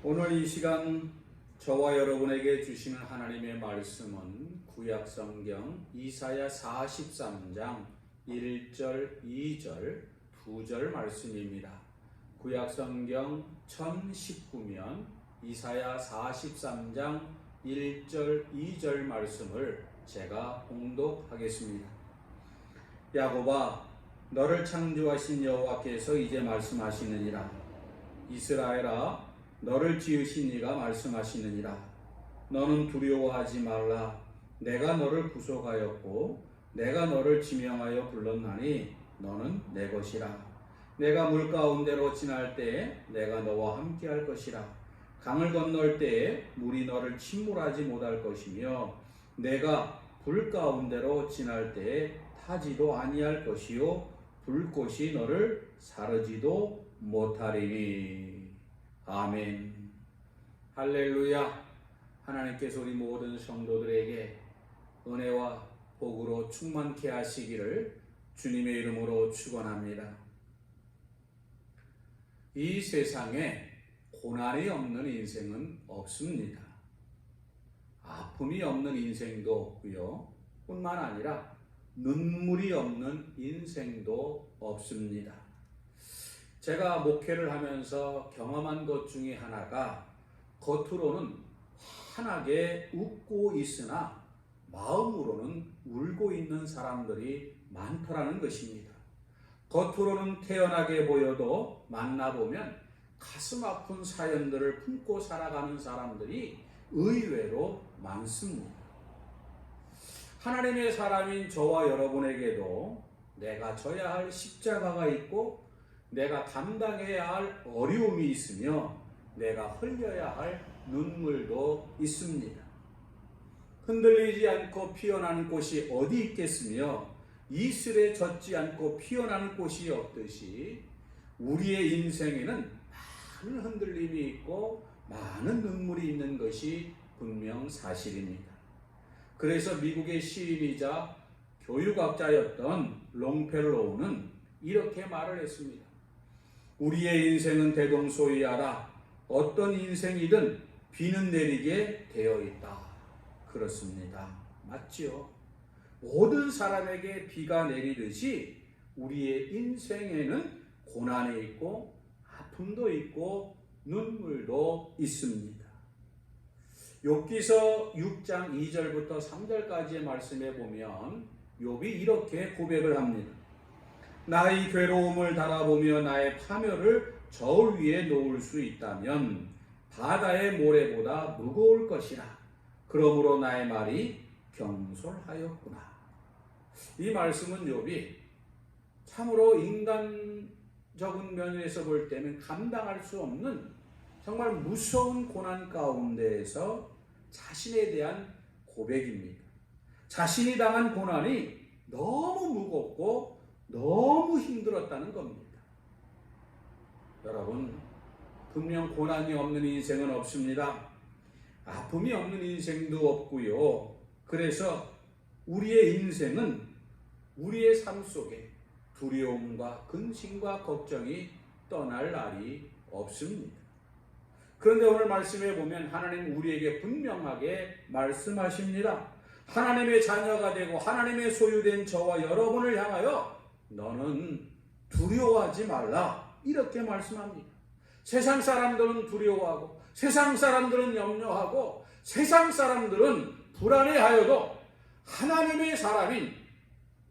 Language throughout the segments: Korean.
오늘 이 시간 저와 여러분에게 주시는 하나님의 말씀은 구약성경 이사야 43장 1절, 2절, 2절 말씀입니다. 구약성경 1019면 이사야 43장 1절, 2절 말씀을 제가 봉독하겠습니다. 야곱아, 너를 창조하신 여호와께서 이제 말씀하시느니라. 이스라엘아, 너를 지으신 이가 말씀하시느니라. 너는 두려워하지 말라. 내가 너를 구속하였고 내가 너를 지명하여 불렀나니 너는 내 것이라. 내가 물 가운데로 지날 때에 내가 너와 함께할 것이라. 강을 건널 때에 물이 너를 침몰하지 못할 것이며 내가 불 가운데로 지날 때에 타지도 아니할 것이요 불꽃이 너를 사르지도 못하리니. 아멘. 할렐루야. 하나님께서 우리 모든 성도들에게 은혜와 복으로 충만케 하시기를 주님의 이름으로 축원합니다. 이 세상에 고난이 없는 인생은 없습니다. 아픔이 없는 인생도 없고요. 뿐만 아니라 눈물이 없는 인생도 없습니다. 제가 목회를 하면서 경험한 것 중에 하나가 겉으로는 환하게 웃고 있으나 마음으로는 울고 있는 사람들이 많더라는 것입니다. 겉으로는 태연하게 보여도 만나보면 가슴 아픈 사연들을 품고 살아가는 사람들이 의외로 많습니다. 하나님의 사람인 저와 여러분에게도 내가 져야 할 십자가가 있고 내가 감당해야 할 어려움이 있으며 내가 흘려야 할 눈물도 있습니다. 흔들리지 않고 피어나는 꽃이 어디 있겠으며 이슬에 젖지 않고 피어나는 꽃이 없듯이 우리의 인생에는 많은 흔들림이 있고 많은 눈물이 있는 것이 분명 사실입니다. 그래서 미국의 시인이자 교육학자였던 롱펠로우는 이렇게 말을 했습니다. 우리의 인생은 대동소이하라. 어떤 인생이든 비는 내리게 되어 있다. 그렇습니다. 맞지요? 모든 사람에게 비가 내리듯이 우리의 인생에는 고난이 있고 아픔도 있고 눈물도 있습니다. 욥기서 6장 2절부터 3절까지의 말씀에 보면 욥이 이렇게 고백을 합니다. 나의 괴로움을 달아보며 나의 파멸을 저울 위에 놓을 수 있다면 바다의 모래보다 무거울 것이라. 그러므로 나의 말이 경솔하였구나. 이 말씀은 욥이 참으로 인간적인 면에서 볼 때는 감당할 수 없는 정말 무서운 고난 가운데에서 자신에 대한 고백입니다. 자신이 당한 고난이 너무 무겁고 너무 힘들었다는 겁니다. 여러분, 분명 고난이 없는 인생은 없습니다. 아픔이 없는 인생도 없고요. 그래서 우리의 인생은 우리의 삶 속에 두려움과 근심과 걱정이 떠날 날이 없습니다. 그런데 오늘 말씀에 보면 하나님 우리에게 분명하게 말씀하십니다. 하나님의 자녀가 되고 하나님의 소유된 저와 여러분을 향하여 너는 두려워하지 말라. 이렇게 말씀합니다. 세상 사람들은 두려워하고 세상 사람들은 염려하고 세상 사람들은 불안해하여도 하나님의 사람인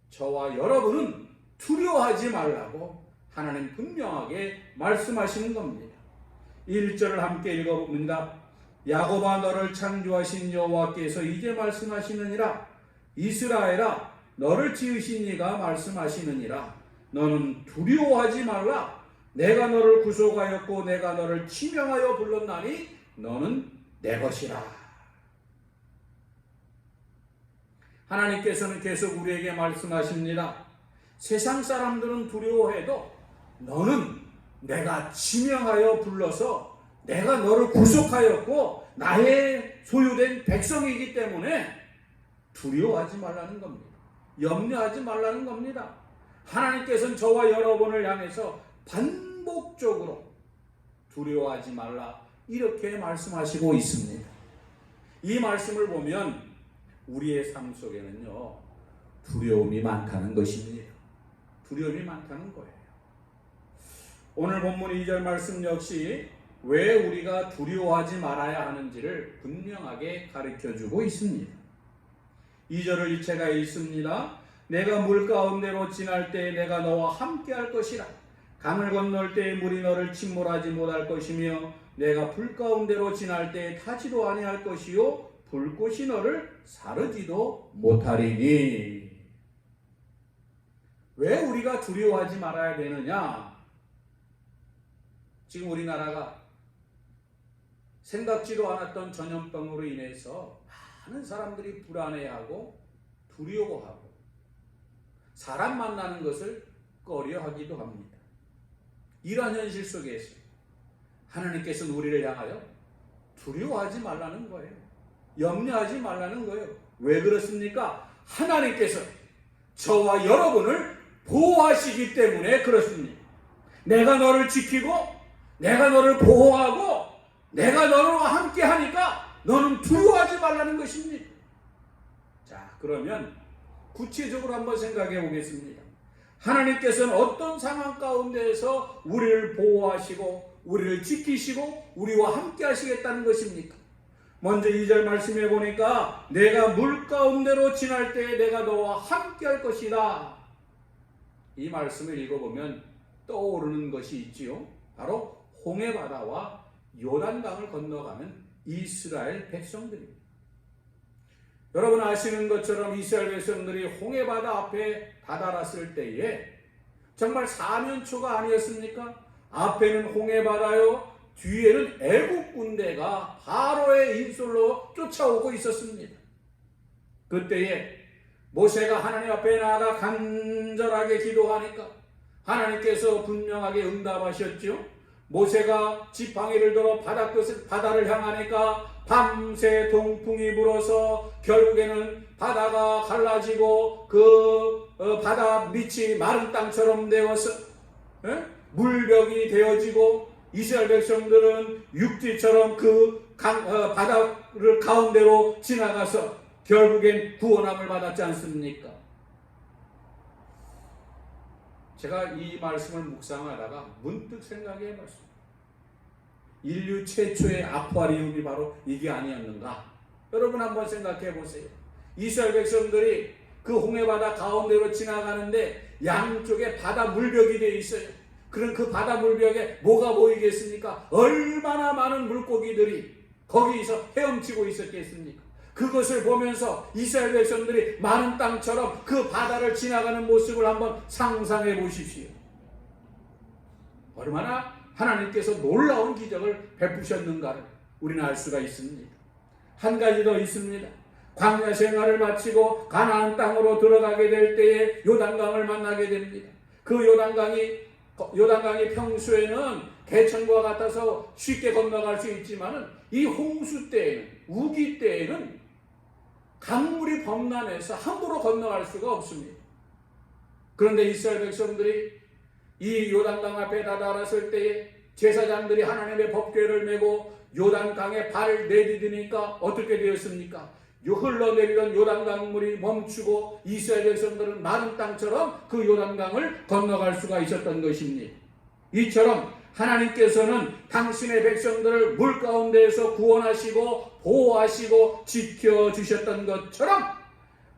저와 여러분은 두려워하지 말라고 하나님 분명하게 말씀하시는 겁니다. 1절을 함께 읽어봅니다. 야곱아, 너를 창조하신 여호와께서 이제 말씀하시느니라. 이스라엘아, 너를 지으신 이가 말씀하시느니라. 너는 두려워하지 말라. 내가 너를 구속하였고 내가 너를 지명하여 불렀나니 너는 내 것이라. 하나님께서는 계속 우리에게 말씀하십니다. 세상 사람들은 두려워해도 너는 내가 지명하여 불러서 내가 너를 구속하였고 나의 소유된 백성이기 때문에 두려워하지 말라는 겁니다. 염려하지 말라는 겁니다. 하나님께서는 저와 여러분을 향해서 반복적으로 두려워하지 말라, 이렇게 말씀하시고 있습니다. 이 말씀을 보면 우리의 삶 속에는요, 두려움이 많다는 것입니다. 두려움이 많다는 거예요. 오늘 본문 2절 말씀 역시 왜 우리가 두려워하지 말아야 하는지를 분명하게 가르쳐주고 있습니다. 2절을 이체가 있습니다. 내가 물 가운데로 지날 때 내가 너와 함께 할 것이라. 강을 건널 때 물이 너를 침몰하지 못할 것이며 내가 불 가운데로 지날 때 타지도 아니할 것이요 불꽃이 너를 사르지도 못하리니. 왜 우리가 두려워하지 말아야 되느냐? 지금 우리나라가 생각지도 않았던 전염병으로 인해서 많은 사람들이 불안해하고 두려워하고 사람 만나는 것을 꺼려하기도 합니다. 이러한 현실 속에서 하나님께서는 우리를 향하여 두려워하지 말라는 거예요. 염려하지 말라는 거예요. 왜 그렇습니까? 하나님께서 저와 여러분을 보호하시기 때문에 그렇습니다. 내가 너를 지키고 내가 너를 보호하고 내가 너와 함께 하니까 너는 두려워하지 말라는 것입니다. 자, 그러면 구체적으로 한번 생각해 보겠습니다. 하나님께서는 어떤 상황 가운데에서 우리를 보호하시고 우리를 지키시고 우리와 함께 하시겠다는 것입니까? 먼저 2절 말씀해 보니까 내가 물 가운데로 지날 때 내가 너와 함께 할 것이다. 이 말씀을 읽어보면 떠오르는 것이 있지요. 바로 홍해바다와 요단강을 건너가는 이스라엘 백성들입니다. 여러분 아시는 것처럼 이스라엘 백성들이 홍해바다 앞에 다다랐을 때에 정말 사면초가 아니었습니까? 앞에는 홍해바다요, 뒤에는 애국 군대가 바로의 인솔로 쫓아오고 있었습니다. 그때에 모세가 하나님 앞에 나아가 간절하게 기도하니까 하나님께서 분명하게 응답하셨죠. 모세가 지팡이를 들어 바다를 향하니까 밤새 동풍이 불어서 결국에는 바다가 갈라지고 그 바다 밑이 마른 땅처럼 되어서 물벽이 되어지고 이스라엘 백성들은 육지처럼 그 바다를 가운데로 지나가서 결국엔 구원함을 받았지 않습니까? 제가 이 말씀을 묵상하다가 문득 생각해 봤습니다. 인류 최초의 아쿠아리움이 바로 이게 아니었는가? 여러분 한번 생각해 보세요. 이스라엘 백성들이 그 홍해바다 가운데로 지나가는데 양쪽에 바다 물벽이 되어 있어요. 그럼 그 바다 물벽에 뭐가 보이겠습니까? 얼마나 많은 물고기들이 거기서 헤엄치고 있었겠습니까? 그것을 보면서 이스라엘 백성들이 마른 땅처럼 그 바다를 지나가는 모습을 한번 상상해 보십시오. 얼마나 하나님께서 놀라운 기적을 베푸셨는가를 우리는 알 수가 있습니다. 한 가지 더 있습니다. 광야 생활을 마치고 가나안 땅으로 들어가게 될 때에 요단강을 만나게 됩니다. 그 요단강이 평소에는 개천과 같아서 쉽게 건너갈 수 있지만 이 홍수 때에는, 우기 때에는 강물이 범람해서 함부로 건너갈 수가 없습니다. 그런데 이스라엘 백성들이 이 요단강 앞에 다다랐을 때에 제사장들이 하나님의 법궤를 메고 요단강에 발을 내디디니까 어떻게 되었습니까? 흘러내리던 요단강 물이 멈추고 이스라엘 백성들은 마른 땅처럼 그 요단강을 건너갈 수가 있었던 것입니다. 이처럼 하나님께서는 당신의 백성들을 물 가운데에서 구원하시고 보호하시고 지켜주셨던 것처럼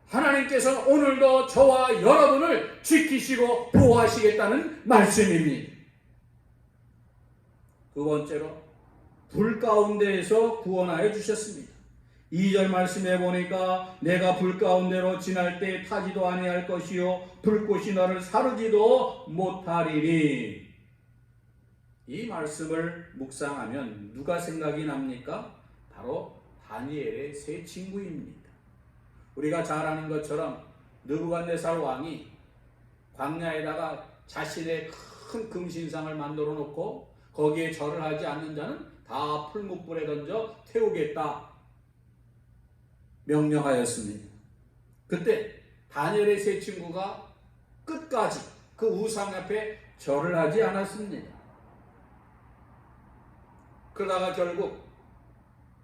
하나님께서는 오늘도 저와 여러분을 지키시고 보호하시겠다는 말씀입니다. 두 번째로 불 가운데에서 구원하여 주셨습니다. 2절 말씀해 보니까 내가 불 가운데로 지날 때 타지도 아니할 것이요 불꽃이 너를 사르지도 못하리니. 이 말씀을 묵상하면 누가 생각이 납니까? 바로 다니엘의 세 친구입니다. 우리가 잘 아는 것처럼 느부갓네살 왕이 광야에다가 자신의 큰 금신상을 만들어 놓고 거기에 절을 하지 않는 자는 다 풀무불에 던져 태우겠다 명령하였습니다. 그때 다니엘의 세 친구가 끝까지 그 우상 앞에 절을 하지 않았습니다. 그러다가 결국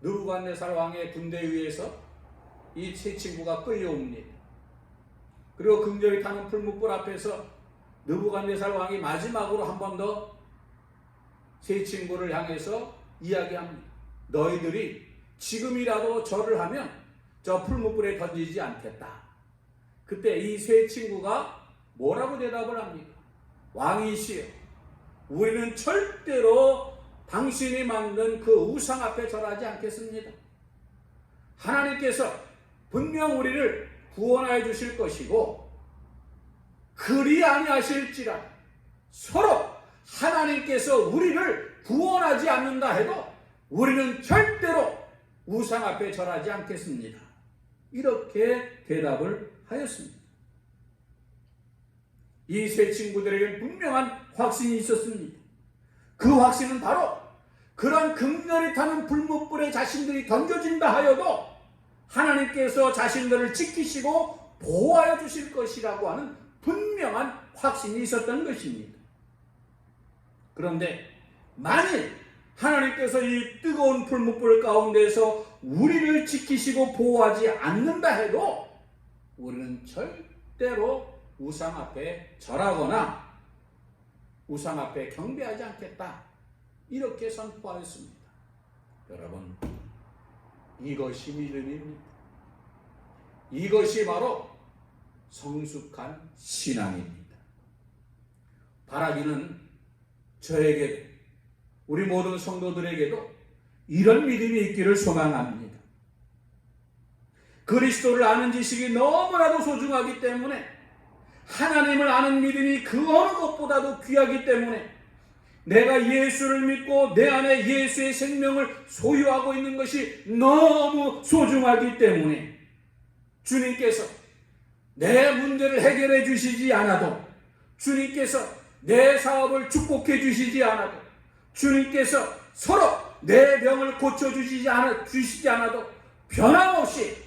느부갓네살 왕의 군대에 의해서 이 세 친구가 끌려옵니다. 그리고 긍정이 타는 풀무불 앞에서 느부갓네살 왕이 마지막으로 한 번 더 세 친구를 향해서 이야기합니다. 너희들이 지금이라도 절을 하면 저 풀무불에 던지지 않겠다. 그때 이 세 친구가 뭐라고 대답을 합니까? 왕이시여, 우리는 절대로 당신이 만든 그 우상 앞에 절하지 않겠습니다. 하나님께서 분명 우리를 구원하여 주실 것이고 그리 아니하실지라 서로 하나님께서 우리를 구원하지 않는다 해도 우리는 절대로 우상 앞에 절하지 않겠습니다. 이렇게 대답을 하였습니다. 이 세 친구들에게는 분명한 확신이 있었습니다. 그 확신은 바로 그런 극렬히 타는 불못불에 자신들이 던져진다 하여도 하나님께서 자신들을 지키시고 보호하여 주실 것이라고 하는 분명한 확신이 있었던 것입니다. 그런데 만일 하나님께서 이 뜨거운 불못불 가운데서 우리를 지키시고 보호하지 않는다 해도 우리는 절대로 우상 앞에 절하거나 우상 앞에 경배하지 않겠다. 이렇게 선포하였습니다. 여러분, 이것이 믿음입니다. 이것이 바로 성숙한 신앙입니다. 바라기는 저에게도 우리 모든 성도들에게도 이런 믿음이 있기를 소망합니다. 그리스도를 아는 지식이 너무나도 소중하기 때문에 하나님을 아는 믿음이 그 어느 것보다도 귀하기 때문에 내가 예수를 믿고 내 안에 예수의 생명을 소유하고 있는 것이 너무 소중하기 때문에 주님께서 내 문제를 해결해 주시지 않아도, 주님께서 내 사업을 축복해 주시지 않아도, 주님께서 서로 내 병을 고쳐주시지 않아도 변함없이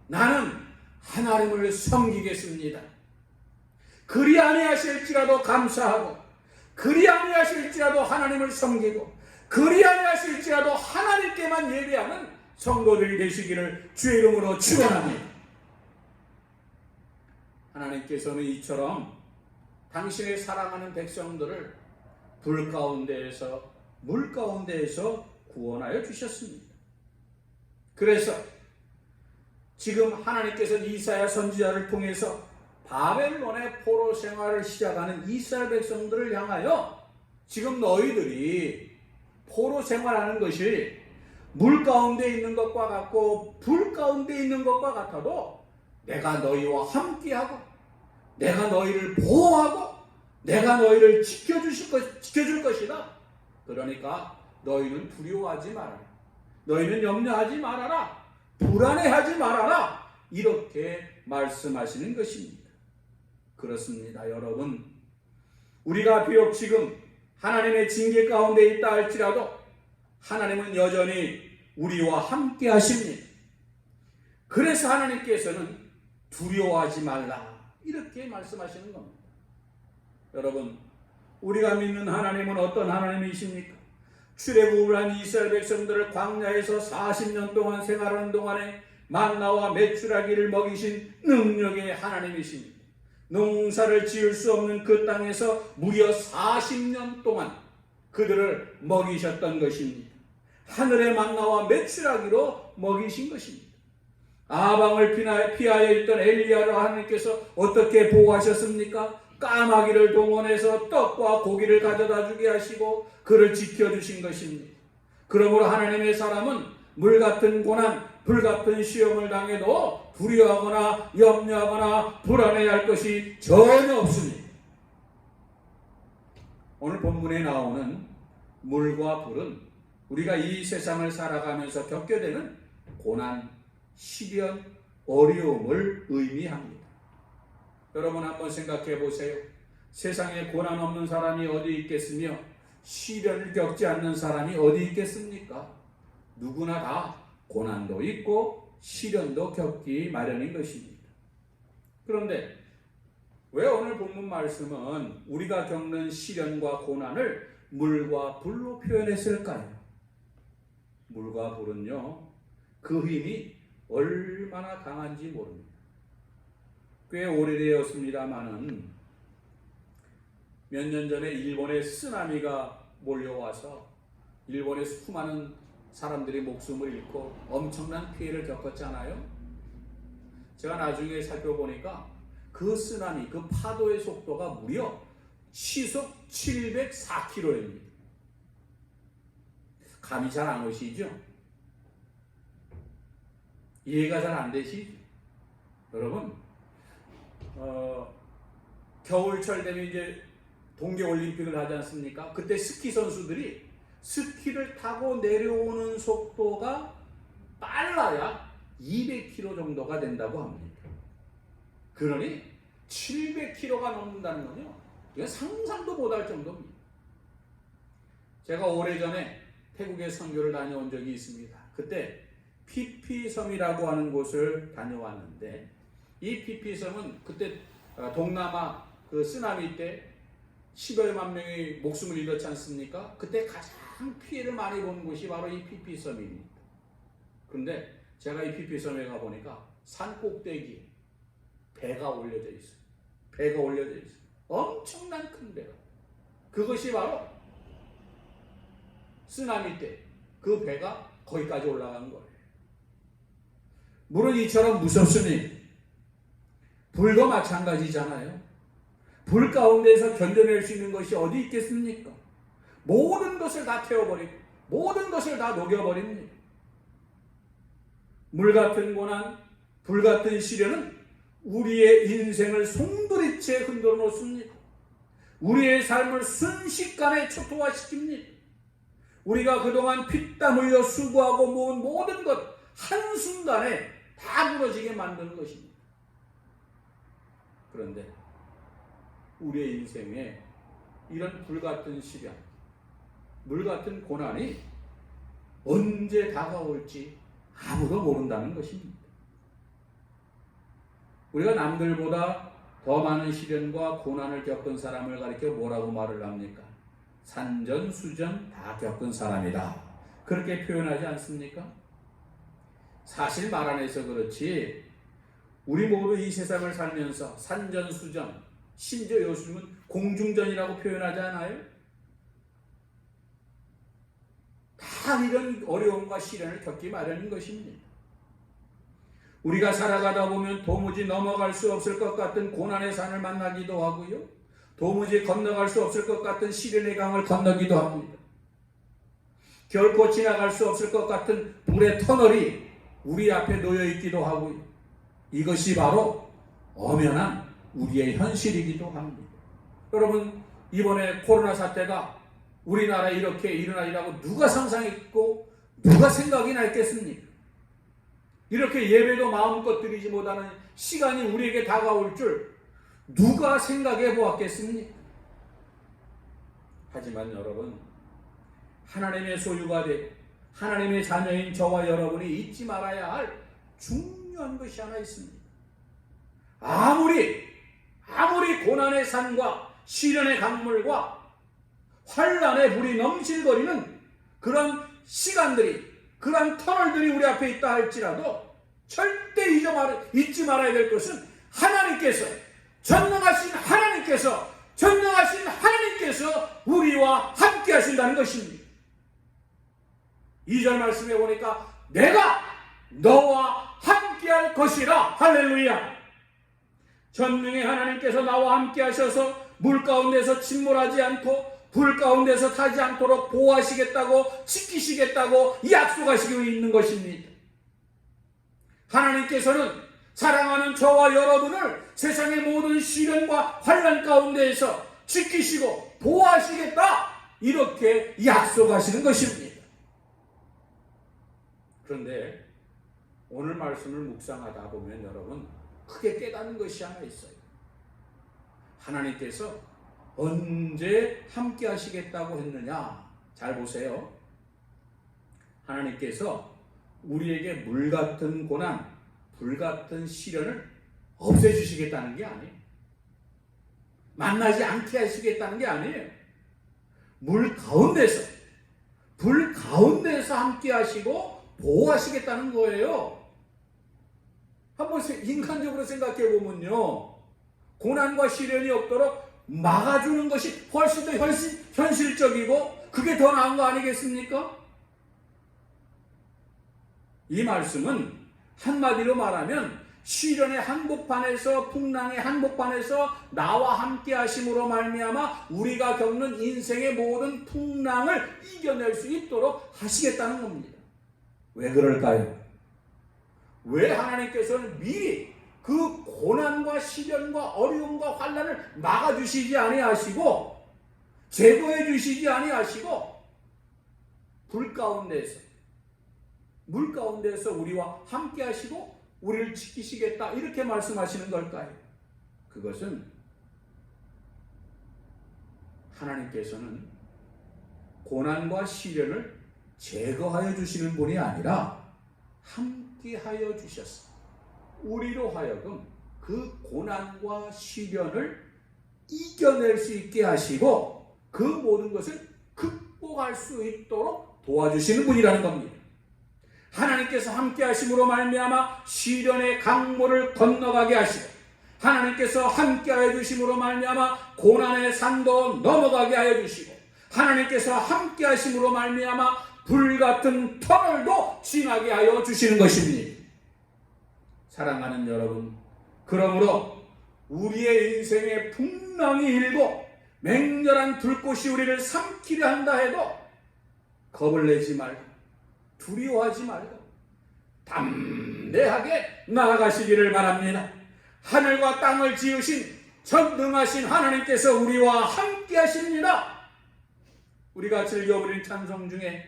나는 하나님을 섬기겠습니다. 그리 아니하실지라도 감사하고, 그리 아니하실지라도 하나님을 섬기고, 그리 아니하실지라도 하나님께만 예배하는 성도들이 되시기를 주의 이름으로 축원합니다. 하나님께서는 이처럼 당신의 사랑하는 백성들을 불 가운데에서 물 가운데에서 구원하여 주셨습니다. 그래서 지금 하나님께서는 이사야 선지자를 통해서 바벨론의 포로 생활을 시작하는 이스라엘 백성들을 향하여 지금 너희들이 포로 생활하는 것이 물 가운데 있는 것과 같고 불 가운데 있는 것과 같아도 내가 너희와 함께하고 내가 너희를 보호하고 내가 너희를 지켜줄 것이다. 그러니까 너희는 두려워하지 말아라. 너희는 염려하지 말아라. 불안해하지 말아라. 이렇게 말씀하시는 것입니다. 그렇습니다. 여러분, 우리가 비록 지금 하나님의 징계 가운데 있다 할지라도 하나님은 여전히 우리와 함께 하십니다. 그래서 하나님께서는 두려워하지 말라 이렇게 말씀하시는 겁니다. 여러분, 우리가 믿는 하나님은 어떤 하나님이십니까? 출애굽을 한 이스라엘 백성들을 광야에서 40년 동안 생활하는 동안에 만나와 메추라기를 먹이신 능력의 하나님이십니다. 농사를 지을 수 없는 그 땅에서 무려 40년 동안 그들을 먹이셨던 것입니다. 하늘의 만나와 메추라기로 먹이신 것입니다. 아방을 피하여 있던 엘리야를 하나님께서 어떻게 보호하셨습니까? 까마귀를 동원해서 떡과 고기를 가져다 주게 하시고 그를 지켜주신 것입니다. 그러므로 하나님의 사람은 물 같은 고난, 불 같은 시험을 당해도 두려워하거나 염려하거나 불안해할 것이 전혀 없습니다. 오늘 본문에 나오는 물과 불은 우리가 이 세상을 살아가면서 겪게 되는 고난, 시련, 어려움을 의미합니다. 여러분 한번 생각해 보세요. 세상에 고난 없는 사람이 어디 있겠으며 시련을 겪지 않는 사람이 어디 있겠습니까? 누구나 다 고난도 있고 시련도 겪기 마련인 것입니다. 그런데 왜 오늘 본문 말씀은 우리가 겪는 시련과 고난을 물과 불로 표현했을까요? 물과 불은요, 그 힘이 얼마나 강한지 모릅니다. 꽤 오래되었습니다마는 몇 년 전에 일본에 쓰나미가 몰려와서 일본의 수많은 사람들이 목숨을 잃고 엄청난 피해를 겪었잖아요. 제가 나중에 살펴보니까 그 쓰나미, 그 파도의 속도가 무려 시속 704km입니다. 감이 잘 안 오시죠? 이해가 잘 안 되시죠? 여러분, 겨울철 되면 이제 동계올림픽을 하지 않습니까? 그때 스키 선수들이 스키를 타고 내려오는 속도가 빨라야 200km 정도가 된다고 합니다. 그러니 700km가 넘는다는 건요, 이건 상상도 못할 정도입니다. 제가 오래전에 태국에 선교를 다녀온 적이 있습니다. 그때 피피섬이라고 하는 곳을 다녀왔는데, 이 피피섬은 그때 동남아 그 쓰나미 때 10여만 명이 목숨을 잃었지 않습니까? 그때 가장 피해를 많이 본 곳이 바로 이 피피섬입니다. 그런데 제가 이 피피섬에 가보니까 산 꼭대기에 배가 올려져 있어요. 배가 올려져 있어요. 엄청난 큰 배가. 그것이 바로 쓰나미 때 그 배가 거기까지 올라간 거예요. 물은 이처럼 무섭으니 불도 마찬가지잖아요. 불 가운데서 견뎌낼 수 있는 것이 어디 있겠습니까? 모든 것을 다 태워버리고 모든 것을 다 녹여버립니다. 물 같은 고난, 불 같은 시련은 우리의 인생을 송두리째 흔들어 놓습니다. 우리의 삶을 순식간에 초토화시킵니다. 우리가 그동안 피땀 흘려 수고하고 모은 모든 것 한순간에 다 무너지게 만드는 것입니다. 그런데 우리의 인생에 이런 불같은 시련, 물같은 고난이 언제 다가올지 아무도 모른다는 것입니다. 우리가 남들보다 더 많은 시련과 고난을 겪은 사람을 가리켜 뭐라고 말을 합니까? 산전수전 다 겪은 사람이다. 그렇게 표현하지 않습니까? 사실 말 안 해서 그렇지 우리 모두 이 세상을 살면서 산전수전, 심지어 요즘은 공중전이라고 표현하지 않아요? 다 이런 어려움과 시련을 겪기 마련인 것입니다. 우리가 살아가다 보면 도무지 넘어갈 수 없을 것 같은 고난의 산을 만나기도 하고요. 도무지 건너갈 수 없을 것 같은 시련의 강을 건너기도 합니다. 결코 지나갈 수 없을 것 같은 불의 터널이 우리 앞에 놓여 있기도 하고요. 이것이 바로 엄연한 우리의 현실이기도 합니다. 여러분, 이번에 코로나 사태가 우리나라에 이렇게 일어나리라고 누가 상상했고 누가 생각이 났겠습니까? 이렇게 예배도 마음껏 드리지 못하는 시간이 우리에게 다가올 줄 누가 생각해 보았겠습니까? 하지만 여러분, 하나님의 소유가 되고 하나님의 자녀인 저와 여러분이 잊지 말아야 할 중요한 것이 하나 있습니다. 아무리 고난의 산과 시련의 강물과 환란의 불이 넘실거리는 그런 시간들이, 그런 터널들이 우리 앞에 있다 할지라도 절대 잊지 말아야 될 것은 전능하신 하나님께서 우리와 함께 하신다는 것입니다. 2절 말씀해 보니까 내가 너와 함께 할 것이라. 할렐루야. 전능의 하나님께서 나와 함께 하셔서 물 가운데서 침몰하지 않고 불 가운데서 타지 않도록 보호하시겠다고, 지키시겠다고 약속하시고 있는 것입니다. 하나님께서는 사랑하는 저와 여러분을 세상의 모든 시련과 환난 가운데에서 지키시고 보호하시겠다, 이렇게 약속하시는 것입니다. 그런데 오늘 말씀을 묵상하다 보면 여러분 크게 깨닫는 것이 하나 있어요. 하나님께서 언제 함께 하시겠다고 했느냐? 잘 보세요. 하나님께서 우리에게 물 같은 고난, 불 같은 시련을 없애주시겠다는 게 아니에요. 만나지 않게 하시겠다는 게 아니에요. 물 가운데서, 불 가운데서 함께 하시고 보호하시겠다는 거예요. 한번 인간적으로 생각해 보면요, 고난과 시련이 없도록 막아주는 것이 훨씬 더 현실적이고 그게 더 나은 거 아니겠습니까? 이 말씀은 한마디로 말하면 시련의 한복판에서, 풍랑의 한복판에서 나와 함께 하심으로 말미암아 우리가 겪는 인생의 모든 풍랑을 이겨낼 수 있도록 하시겠다는 겁니다. 왜 그럴까요? 왜 하나님께서는 미리 그 고난과 시련과 어려움과 환난을 막아주시지 아니하시고 제거해 주시지 아니하시고 불 가운데서, 물 가운데서 우리와 함께 하시고 우리를 지키시겠다, 이렇게 말씀하시는 걸까요? 그것은 하나님께서는 고난과 시련을 제거하여 주시는 분이 아니라 함께하여 주셨습니다. 우리로 하여금 그 고난과 시련을 이겨낼 수 있게 하시고 그 모든 것을 극복할 수 있도록 도와주시는 분이라는 겁니다. 하나님께서 함께 하심으로 말미암아 시련의 강물을 건너가게 하시고, 하나님께서 함께 하여 주심으로 말미암아 고난의 산도 넘어가게 하여 주시고, 하나님께서 함께 하심으로 말미암아 불같은 터널도 지나게 하여 주시는 것입니다. 사랑하는 여러분, 그러므로 우리의 인생에 풍랑이 일고 맹렬한 불꽃이 우리를 삼키려 한다 해도 겁을 내지 말고 두려워하지 말고 담대하게 나아가시기를 바랍니다. 하늘과 땅을 지으신 전능하신 하나님께서 우리와 함께 하십니다. 우리가 즐겨부린 찬송 중에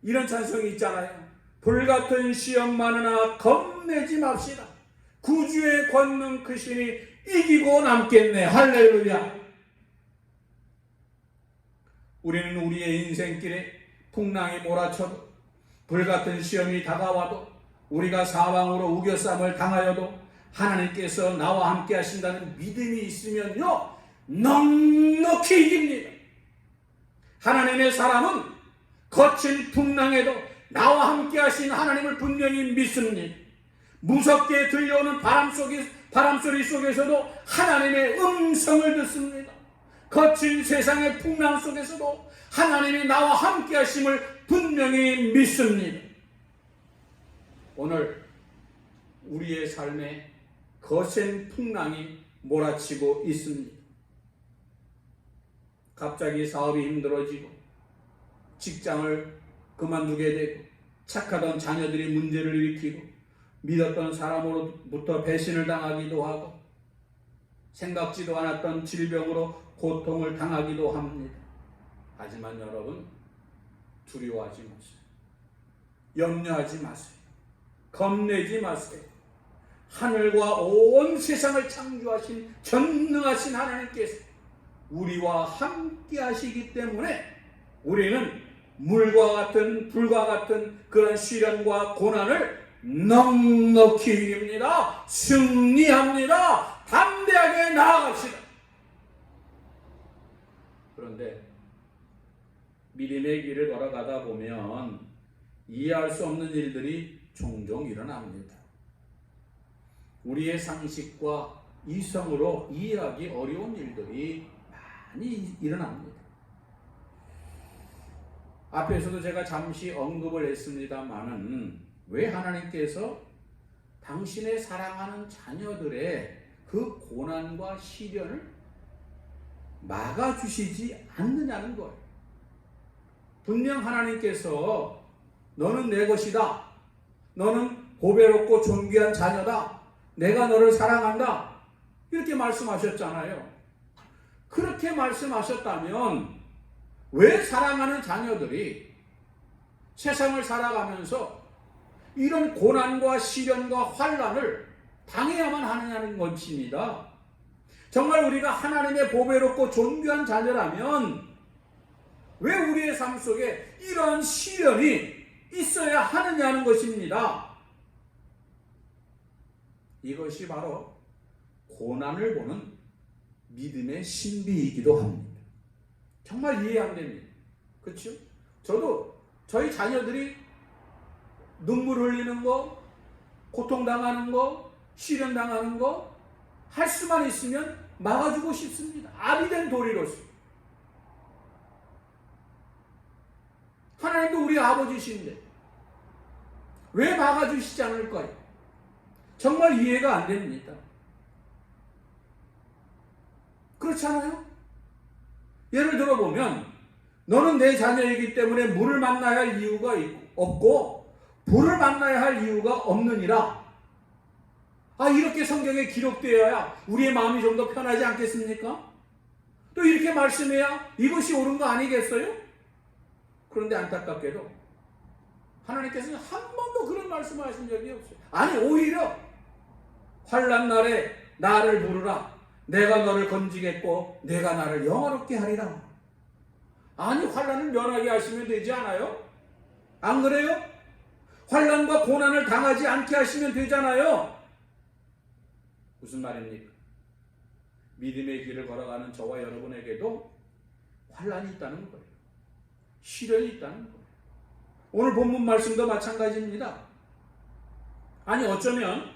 이런 찬송이 있잖아요. 불같은 시험 많으나 겁내지 맙시다. 구주의 권능 크시니 이기고 남겠네. 할렐루야. 우리는 우리의 인생길에 풍랑이 몰아쳐도, 불같은 시험이 다가와도, 우리가 사방으로 우겨쌈을 당하여도 하나님께서 나와 함께 하신다는 믿음이 있으면요, 넉넉히 이깁니다. 하나님의 사람은 거친 풍랑에도 나와 함께 하신 하나님을 분명히 믿습니다. 무섭게 들려오는 바람소리 속에서도 하나님의 음성을 듣습니다. 거친 세상의 풍랑 속에서도 하나님이 나와 함께 하심을 분명히 믿습니다. 오늘 우리의 삶에 거센 풍랑이 몰아치고 있습니다. 갑자기 사업이 힘들어지고 직장을 그만두게 되고 착하던 자녀들이 문제를 일으키고 믿었던 사람으로부터 배신을 당하기도 하고 생각지도 않았던 질병으로 고통을 당하기도 합니다. 하지만 여러분, 두려워하지 마세요. 염려하지 마세요. 겁내지 마세요. 하늘과 온 세상을 창조하신 전능하신 하나님께서 우리와 함께 하시기 때문에 우리는 물과 같은 불과 같은 그런 시련과 고난을 넉넉히 이깁니다. 승리합니다. 담대하게 나아갑시다. 그런데 믿음의 길을 걸어가다 보면 이해할 수 없는 일들이 종종 일어납니다. 우리의 상식과 이성으로 이해하기 어려운 일들이 많이 일어납니다. 앞에서도 제가 잠시 언급을 했습니다마는 왜 하나님께서 당신의 사랑하는 자녀들의 그 고난과 시련을 막아주시지 않느냐는 거예요. 분명 하나님께서 너는 내 것이다. 너는 보배롭고 존귀한 자녀다. 내가 너를 사랑한다. 이렇게 말씀하셨잖아요. 그렇게 말씀하셨다면 왜 사랑하는 자녀들이 세상을 살아가면서 이런 고난과 시련과 환난을 당해야만 하느냐는 것입니다. 정말 우리가 하나님의 보배롭고 존귀한 자녀라면 왜 우리의 삶 속에 이런 시련이 있어야 하느냐는 것입니다. 이것이 바로 고난을 보는 믿음의 신비이기도 합니다. 정말 이해 안 됩니다. 그렇죠? 저도 저희 자녀들이 눈물 흘리는 거, 고통당하는 거, 시련당하는 거 할 수만 있으면 막아주고 싶습니다. 아비 된 도리로서. 하나님도 우리 아버지신데 왜 막아주시지 않을까요? 정말 이해가 안 됩니다. 그렇잖아요? 예를 들어보면 너는 내 자녀이기 때문에 물을 만나야 할 이유가 없고 불을 만나야 할 이유가 없느니라. 이렇게 성경에 기록되어야 우리의 마음이 좀 더 편하지 않겠습니까? 또 이렇게 말씀해야 이것이 옳은 거 아니겠어요? 그런데 안타깝게도 하나님께서는 한 번도 그런 말씀을 하신 적이 없어요. 아니 오히려 환난 날에 나를 부르라. 내가 너를 건지겠고 내가 나를 영화롭게 하리라. 아니 환난을 면하게 하시면 되지 않아요? 안 그래요? 환난과 고난을 당하지 않게 하시면 되잖아요. 무슨 말입니까? 믿음의 길을 걸어가는 저와 여러분에게도 환난이 있다는 거예요. 시련이 있다는 거예요. 오늘 본문 말씀도 마찬가지입니다. 아니 어쩌면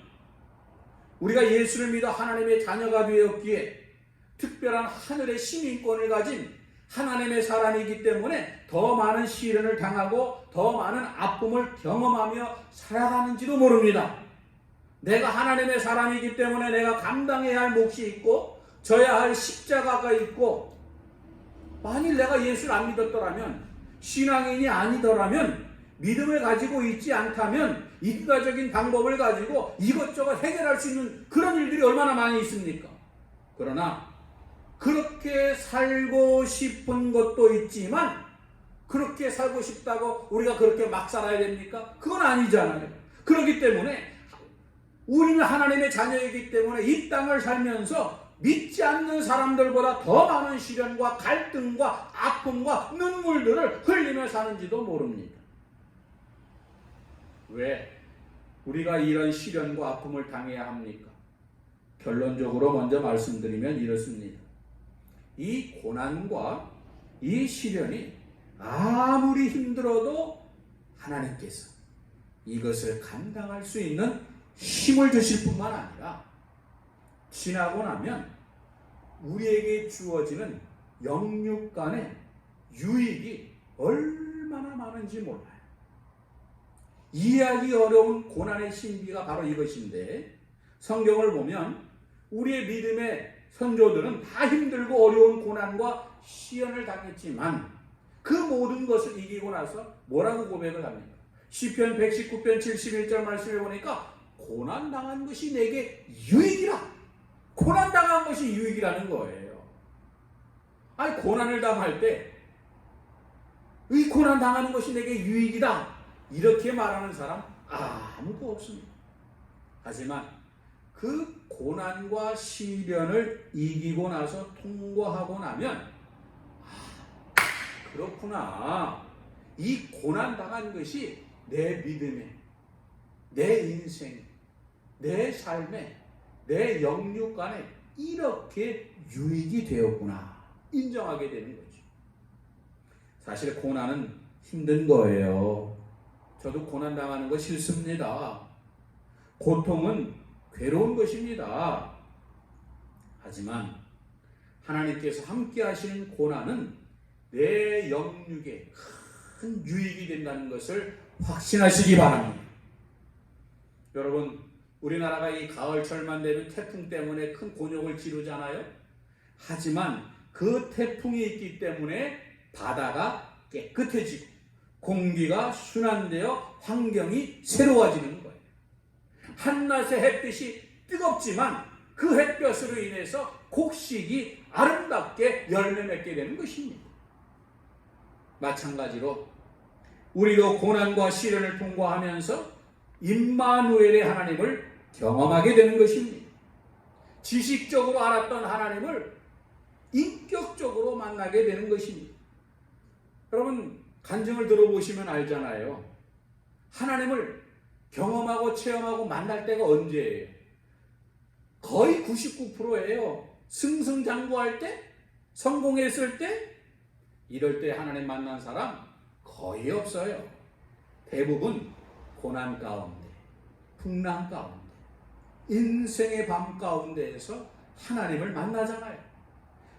우리가 예수를 믿어 하나님의 자녀가 되었기에 특별한 하늘의 시민권을 가진 하나님의 사람이기 때문에 더 많은 시련을 당하고 더 많은 아픔을 경험하며 살아가는지도 모릅니다. 내가 하나님의 사람이기 때문에 내가 감당해야 할 몫이 있고 져야 할 십자가가 있고, 만일 내가 예수를 안 믿었더라면, 신앙인이 아니더라면, 믿음을 가지고 있지 않다면 인과적인 방법을 가지고 이것저것 해결할 수 있는 그런 일들이 얼마나 많이 있습니까? 그러나 그렇게 살고 싶은 것도 있지만 그렇게 살고 싶다고 우리가 그렇게 막 살아야 됩니까? 그건 아니잖아요. 그렇기 때문에 우리는 하나님의 자녀이기 때문에 이 땅을 살면서 믿지 않는 사람들보다 더 많은 시련과 갈등과 아픔과 눈물들을 흘리며 사는지도 모릅니다. 왜 우리가 이런 시련과 아픔을 당해야 합니까? 결론적으로 먼저 말씀드리면 이렇습니다. 이 고난과 이 시련이 아무리 힘들어도 하나님께서 이것을 감당할 수 있는 힘을 주실 뿐만 아니라 지나고 나면 우리에게 주어지는 영육 간의 유익이 얼마나 많은지 몰라요. 이해하기 어려운 고난의 신비가 바로 이것인데, 성경을 보면 우리의 믿음의 선조들은 다 힘들고 어려운 고난과 시련을 당했지만 그 모든 것을 이기고 나서 뭐라고 고백을 합니까? 시편 119편 71절 말씀을 보니까 고난당한 것이 내게 유익이라. 고난당한 것이 유익이라는 거예요. 아니 고난을 당할 때 이 고난당하는 것이 내게 유익이다 이렇게 말하는 사람 아무도 없습니다. 하지만 그 고난과 시련을 이기고 나서 통과하고 나면 그렇구나. 이 고난당한 것이 내 믿음에, 내 인생, 내 삶에, 내 영육 간에 이렇게 유익이 되었구나 인정하게 되는 거죠. 사실 고난은 힘든 거예요. 저도 고난당하는 거 싫습니다. 고통은 괴로운 것입니다. 하지만 하나님께서 함께 하시는 고난은 내 영육에 큰 유익이 된다는 것을 확신하시기 바랍니다. 여러분, 우리나라가 이 가을철만 되면 태풍 때문에 큰 곤욕을 치르잖아요. 하지만 그 태풍이 있기 때문에 바다가 깨끗해지고 공기가 순환되어 환경이 새로워지는 거예요. 한낮의 햇빛이 뜨겁지만 그 햇볕으로 인해서 곡식이 아름답게 열매 맺게 되는 것입니다. 마찬가지로 우리도 고난과 시련을 통과하면서 임마누엘의 하나님을 경험하게 되는 것입니다. 지식적으로 알았던 하나님을 인격적으로 만나게 되는 것입니다. 여러분 간증을 들어보시면 알잖아요. 하나님을 경험하고 체험하고 만날 때가 언제예요? 거의 99%예요. 승승장구할 때? 성공했을 때? 이럴 때 하나님 만난 사람 거의 없어요. 대부분 고난 가운데, 풍랑 가운데, 인생의 밤 가운데에서 하나님을 만나잖아요.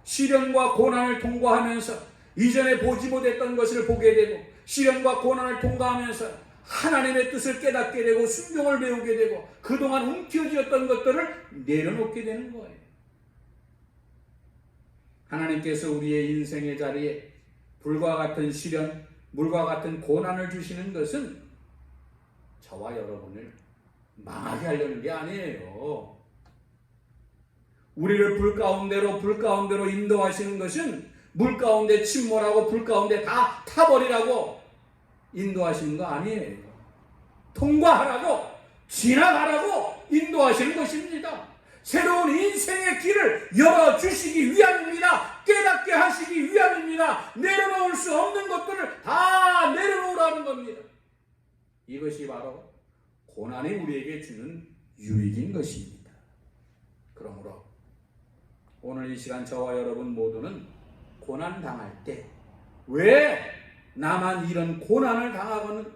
시련과 고난을 통과하면서 이전에 보지 못했던 것을 보게 되고, 시련과 고난을 통과하면서 하나님의 뜻을 깨닫게 되고 순종을 배우게 되고 그동안 움켜쥐었던 것들을 내려놓게 되는 거예요. 하나님께서 우리의 인생의 자리에 불과 같은 시련, 물과 같은 고난을 주시는 것은 저와 여러분을 망하게 하려는 게 아니에요. 우리를 불 가운데로 인도하시는 것은 물 가운데 침몰하고 불 가운데 다 타버리라고 인도하시는 거 아니에요. 통과하라고, 지나가라고 인도하시는 것입니다. 새로운 인생의 길을 열어주시기 위함입니다. 깨닫게 하시기 위함입니다. 내려놓을 수 없는 것들을 다 내려놓으라는 겁니다. 이것이 바로 고난이 우리에게 주는 유익인 것입니다. 그러므로 오늘 이 시간 저와 여러분 모두는 고난 당할 때 왜 나만 이런 고난을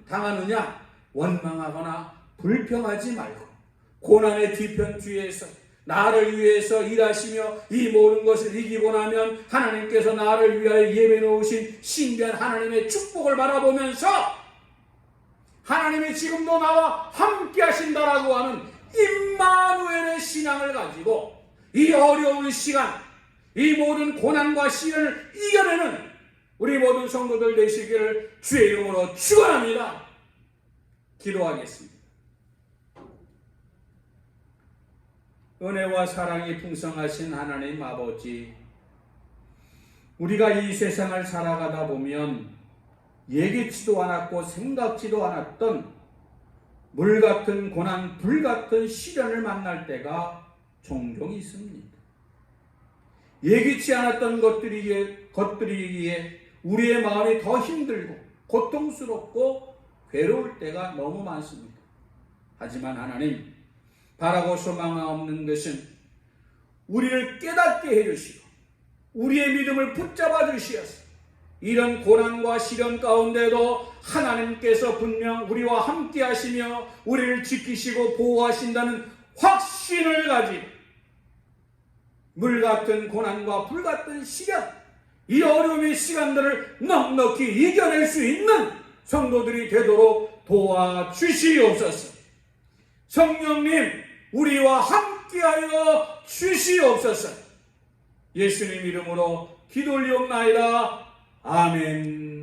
당하느냐 원망하거나 불평하지 말고 고난의 뒤편 뒤에서 나를 위해서 일하시며 이 모든 것을 이기고 나면 하나님께서 나를 위하여 예배 놓으신 신비한 하나님의 축복을 바라보면서 하나님이 지금도 나와 함께 하신다라고 하는 임마누엘의 신앙을 가지고 이 어려운 시간, 이 모든 고난과 시련을 이겨내는 우리 모든 성도들 되시기를 주의 이름으로 축원합니다. 기도하겠습니다. 은혜와 사랑이 풍성하신 하나님 아버지, 우리가 이 세상을 살아가다 보면 예기치도 않았고 생각지도 않았던 물 같은 고난, 불 같은 시련을 만날 때가 종종 있습니다. 예기치 않았던 것들이기에 우리의 마음이 더 힘들고 고통스럽고 괴로울 때가 너무 많습니다. 하지만 하나님, 바라고 소망 없는 것은 우리를 깨닫게 해주시고 우리의 믿음을 붙잡아 주시어서 이런 고난과 시련 가운데도 하나님께서 분명 우리와 함께 하시며 우리를 지키시고 보호하신다는 확신을 가지고 물 같은 고난과 불 같은 시련, 이 어려움의 시간들을 넉넉히 이겨낼 수 있는 성도들이 되도록 도와주시옵소서. 성령님, 우리와 함께하여 주시옵소서. 예수님 이름으로 기도 올리옵나이다. 아멘.